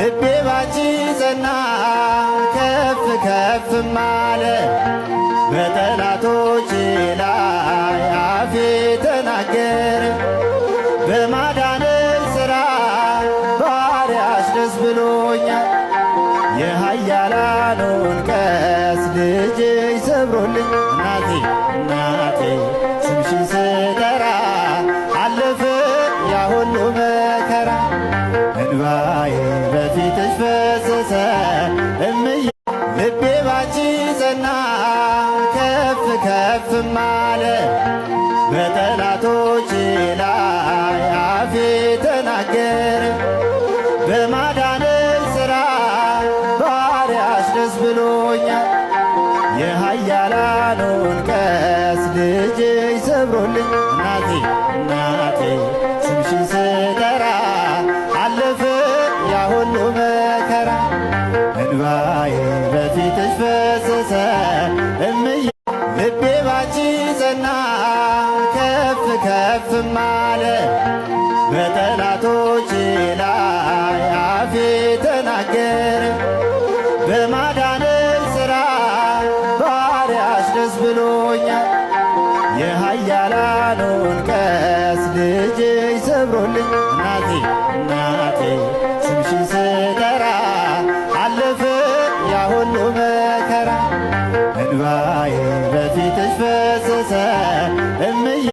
ልቤ ባንቺ ጸና ከፍ ከፍም አለ። በጠላቶቼ ላይ አፌ ተናገረ። በማዳንሽ ሥራ ባሪያሽ ደስ ብሎኛል። የኃያላኑን ቀስት ልጅሽ ሰብሮልኝ እናቴ እናቴ ስምሽን ስጠራ አለፈ ያ ሁሉ መከራ። እንባዬ በፊትሽ ፈሰሰ እምዬ ልቤ ባንቺ ጸና ከፍ ከፍም አለ። በጠላቶቼ ላይ አፌ ተናገረ። በማዳንሽ ሥራ ባሪያሽ ደስ ብሎኛል። የኃያላኑን ቀስት ልጅሽ ሰብሮልኝ እናቴ እናቴ ስምሽን ስጠራ አለፈ ያ ሁሉ መከራ። እንባዬ በፊትሽ ፈሰሰ እምዬ ልቤ ባንቺ ጸና ከፍ ከፍም አለ። በጠላቶቼ ላይ አፌ ተናገረ። በማዳንሽ ሥራ ባሪያሽ ደስ ብሎኛል። የኃያላኑን ቀስት ልጅሽ ሰብሮልኝ እናቴ እናቴ ስምሽን ስጠራ አለፈ ያ ሁሉ